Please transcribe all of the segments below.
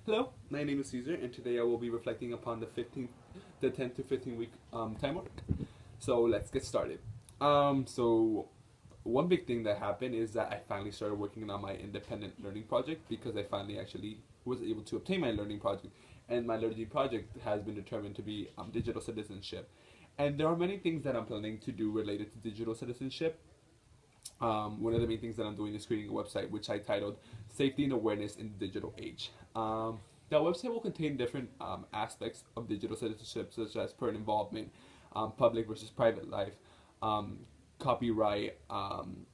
Hello, my name is Caesar, and today I will be reflecting upon the 10 to 15 week time mark. So let's get started. So one big thing that happened is that I finally started working on my independent learning project because I finally actually was able to obtain my learning project, and my learning project has been determined to be digital citizenship. And there are many things that I'm planning to do related to digital citizenship. One of the main things that I'm doing is creating a website which I titled Safety and Awareness in the Digital Age. That website will contain different aspects of digital citizenship, such as parent involvement, public versus private life, um, copyright, um,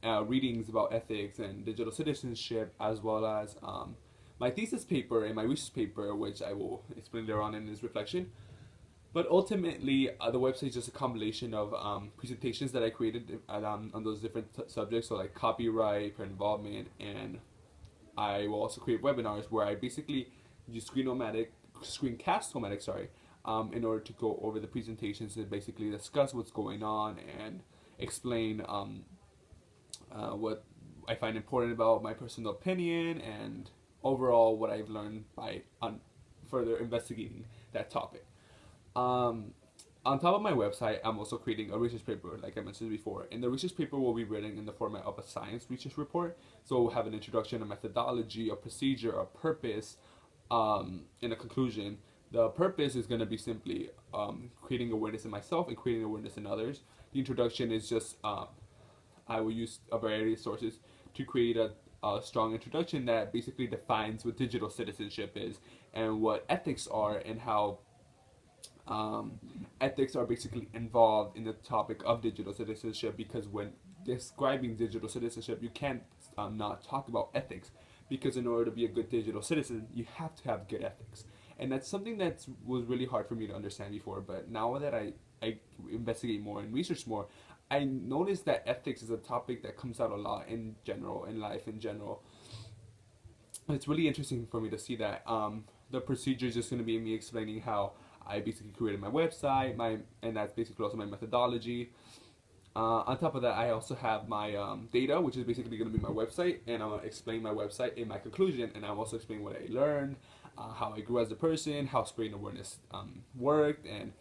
readings about ethics and digital citizenship, as well as my thesis paper and my research paper, which I will explain later on in this reflection. But ultimately, the website is just a compilation of presentations that I created on those different subjects, so like copyright, parent involvement, and I will also create webinars where I basically use screencast-o-matic, in order to go over the presentations and basically discuss what's going on and explain what I find important about my personal opinion and overall what I've learned by further investigating that topic. Um, on top of my website, I'm also creating a research paper, like I mentioned before. And the research paper will be written in the format of a science research report. So we'll have an introduction, a methodology, a procedure, a purpose, and a conclusion. The purpose is going to be simply creating awareness in myself and creating awareness in others. The introduction is just I will use a variety of sources to create a strong introduction that basically defines what digital citizenship is and what ethics are and how um, ethics are basically involved in the topic of digital citizenship, because when describing digital citizenship, you can't not talk about ethics, because in order to be a good digital citizen, you have to have good ethics. And that's something that was really hard for me to understand before, but now that I investigate more and research more, I noticed that ethics is a topic that comes out a lot in general, in life in general. It's really interesting for me to see that. The procedure is just going to be me explaining how I basically created my website, and that's basically also my methodology. On top of that, I also have my data, which is basically going to be my website, and I'm going to explain my website in my conclusion, and I'm also explaining what I learned, how I grew as a person, how spreading awareness worked, and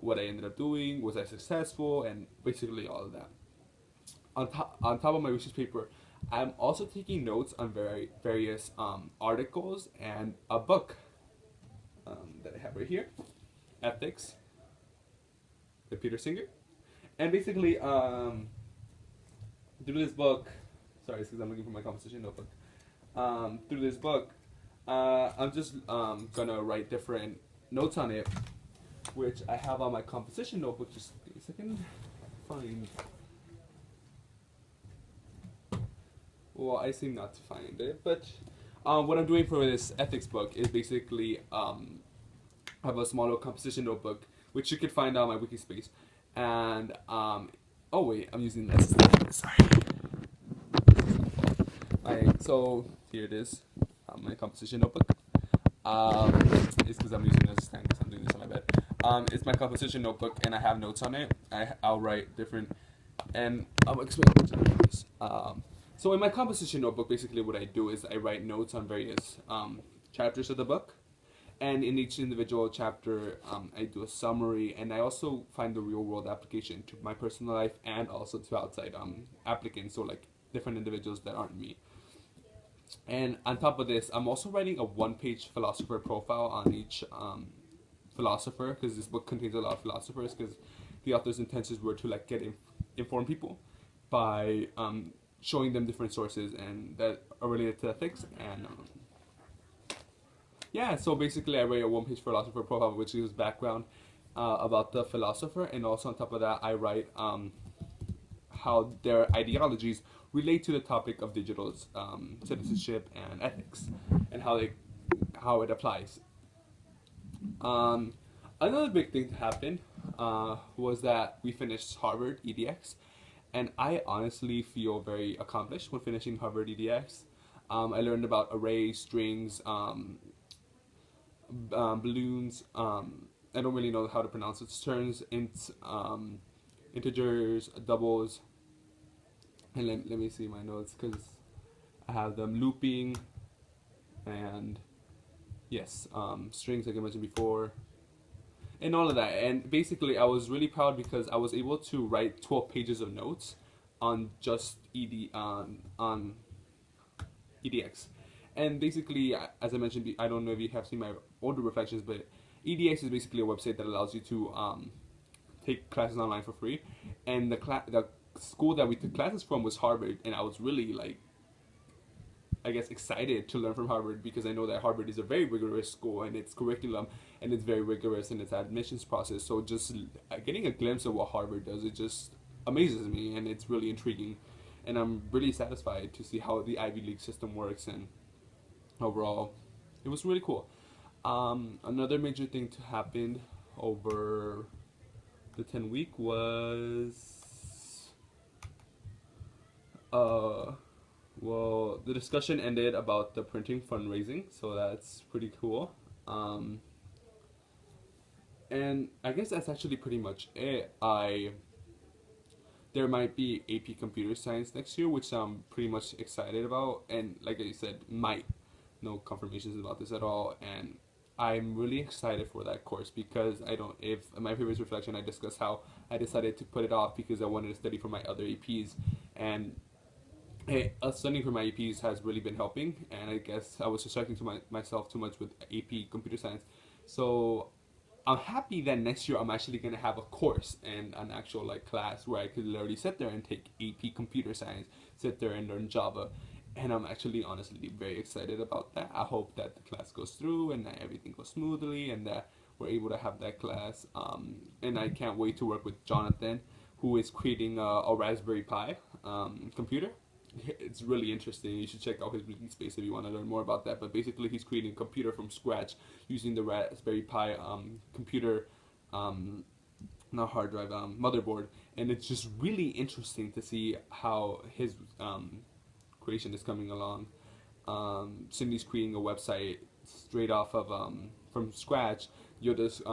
what I ended up doing, was I successful, and basically all of that. On top of my research paper, I'm also taking notes on various articles and a book that I have right here, Ethics by Peter Singer. And basically, through this book, sorry, it's because I'm looking for my composition notebook. Through this book, I'm just gonna write different notes on it, which I have on my composition notebook. Just give me a second. Find. Well, I seem not to find it, but what I'm doing for this ethics book is basically I have a smaller composition notebook, which you could find on my wiki space. And oh wait, I'm using this. Sorry. So here it is, my composition notebook. Um, it's because I'm using this stand because I'm doing this on my bed. It's my composition notebook, and I have notes on it. I'll write different, and I'll explain what it is. So in my composition notebook, basically what I do is I write notes on various chapters of the book, and in each individual chapter, I do a summary, and I also find the real world application to my personal life and also to outside applicants, so like different individuals that aren't me. And on top of this, I'm also writing a one-page philosopher profile on each philosopher, because this book contains a lot of philosophers, because the author's intentions were to like inform people by showing them different sources and that are related to ethics. And yeah, so basically I write a one-page philosopher profile which gives background about the philosopher, and also on top of that I write how their ideologies relate to the topic of digital citizenship and ethics, and how it applies. Um, Another big thing to happen was that we finished Harvard EDX, and I honestly feel very accomplished when finishing Harvard EDX. I learned about arrays, strings, balloons. I don't really know how to pronounce its terms. Integers, doubles, and let me see my notes because I have them looping. and yes, strings like I mentioned before, and all of that. And basically, I was really proud because I was able to write 12 pages of notes on just on EDX. And basically, as I mentioned, I don't know if you have seen my older reflections, but EDX is basically a website that allows you to take classes online for free. And the school that we took classes from was Harvard, and I was really like, I guess, excited to learn from Harvard because I know that Harvard is a very rigorous school and its curriculum and it's very rigorous in its admissions process. So just getting a glimpse of what Harvard does, it just amazes me and it's really intriguing. And I'm really satisfied to see how the Ivy League system works, and overall, it was really cool. Another major thing to happen over the 10-week was well, the discussion ended about the printing fundraising, so that's pretty cool. And I guess that's actually pretty much it. There might be AP Computer Science next year, which I'm pretty much excited about, and like I said, might. No confirmations about this at all, and I'm really excited for that course because if in my previous reflection I discussed how I decided to put it off because I wanted to study for my other APs, and studying for my APs has really been helping, and I guess I was distracting myself too much with AP Computer Science. So I'm happy that next year I'm actually going to have a course and an actual like class where I could literally sit there and take AP Computer Science, sit there and learn Java. And I'm actually honestly very excited about that. I hope that the class goes through and that everything goes smoothly and that we're able to have that class. And I can't wait to work with Jonathan, who is creating a Raspberry Pi computer. It's really interesting. You should check out his Bleeding Space if you want to learn more about that. But basically, he's creating a computer from scratch using the Raspberry Pi computer, not hard drive, motherboard. And it's just really interesting to see how his creation is coming along. Cindy's creating a website straight off of from scratch. You're just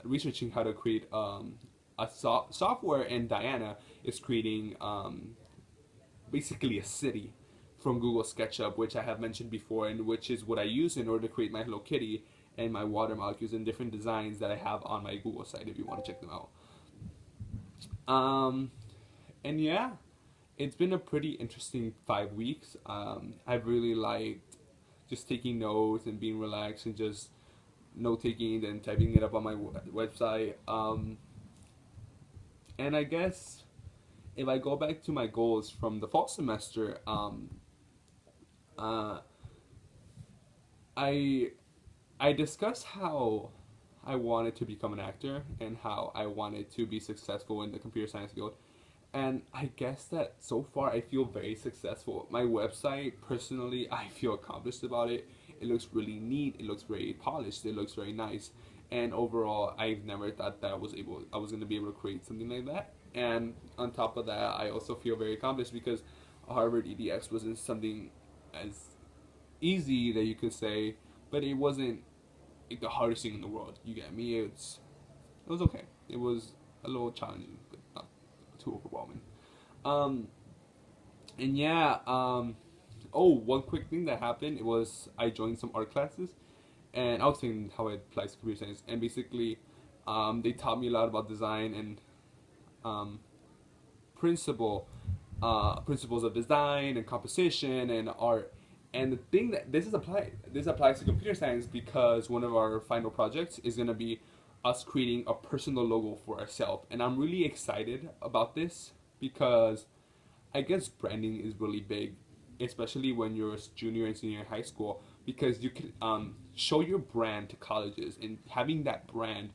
researching how to create software, and Diana is creating basically a city from Google SketchUp, which I have mentioned before, and which is what I use in order to create my Hello Kitty and my water molecules and different designs that I have on my Google site if you want to check them out. And yeah, it's been a pretty interesting 5 weeks. I've really liked just taking notes and being relaxed and just note taking and typing it up on my website. And I guess if I go back to my goals from the fall semester, I discussed how I wanted to become an actor and how I wanted to be successful in the computer science field. And I guess that so far I feel very successful. My website, personally, I feel accomplished about it. It looks really neat. It looks very polished. It looks very nice. And overall, I've never thought that I was going to be able to create something like that. And on top of that, I also feel very accomplished because Harvard EDX wasn't something as easy that you could say, but it wasn't like the hardest thing in the world. You get me? It was okay. It was a little challenging, but not too overwhelming. And yeah, oh, one quick thing that happened, it was I joined some art classes, and I was saying how it applies to computer science, and basically, they taught me a lot about design and principles of design and composition and art. And the thing that this applies to computer science because one of our final projects is going to be us creating a personal logo for ourselves, and I'm really excited about this because I guess branding is really big, especially when you're a junior and senior in high school, because you can show your brand to colleges, and having that brand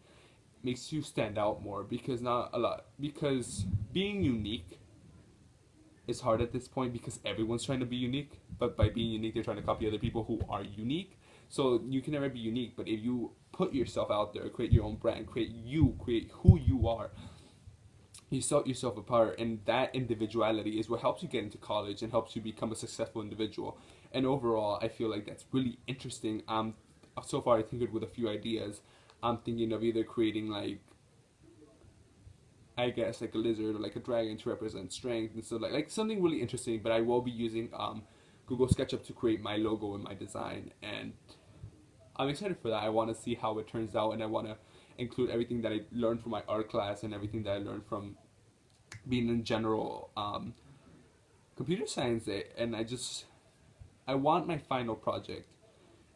makes you stand out more because being unique is hard at this point because everyone's trying to be unique, but by being unique they're trying to copy other people who are unique. So you can never be unique, but if you put yourself out there, create your own brand, create who you are, you set yourself apart, and that individuality is what helps you get into college and helps you become a successful individual. And overall, I feel like that's really interesting. So far I tinkered with a few ideas. I'm thinking of either creating like, I guess, like a lizard or like a dragon to represent strength and so like something really interesting. But I will be using Google SketchUp to create my logo and my design, and I'm excited for that. I want to see how it turns out, and I want to include everything that I learned from my art class and everything that I learned from being in general computer science. And I want my final project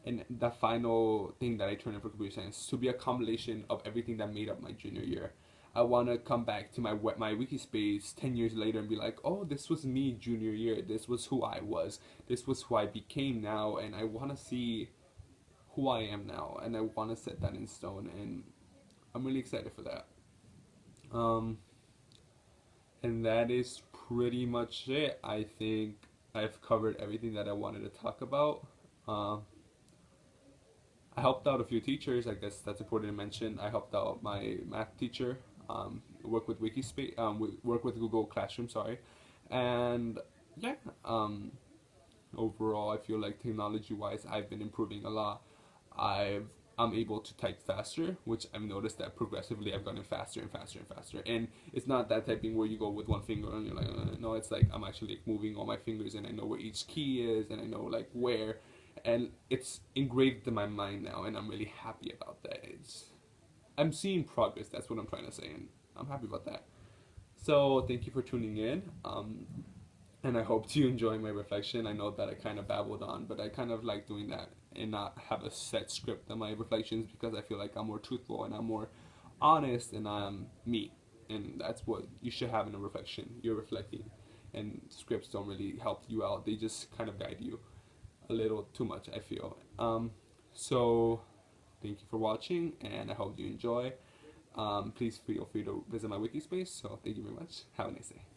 and the final thing that I turn in for computer science to be a combination of everything that made up my junior year. I want to come back to my wiki space 10 years later and be like, oh, this was me junior year. This was who I was. This was who I became now. And I want to see who I am now. And I want to set that in stone. And I'm really excited for that. And that is pretty much it. I think I've covered everything that I wanted to talk about. I helped out a few teachers. I guess that's important to mention. I helped out my math teacher. Work with Wikispace. Work with Google Classroom. Sorry, and yeah. Overall, I feel like technology-wise, I've been improving a lot. I'm able to type faster, which I've noticed that progressively I've gotten faster and faster and faster. And it's not that typing where you go with one finger and you're like, no, it's like I'm actually like moving all my fingers and I know where each key is and I know like where, and it's engraved in my mind now, and I'm really happy about that. I'm seeing progress. That's what I'm trying to say, and I'm happy about that. So thank you for tuning in. And I hope you enjoy my reflection. I know that I kind of babbled on, but I kind of like doing that and not have a set script on my reflections, because I feel like I'm more truthful and I'm more honest and I'm me. And that's what you should have in a reflection. You're reflecting, and scripts don't really help you out. They just kind of guide you a little too much, I feel. So thank you for watching, and I hope you enjoy. Please feel free to visit my wiki space. So thank you very much. Have a nice day.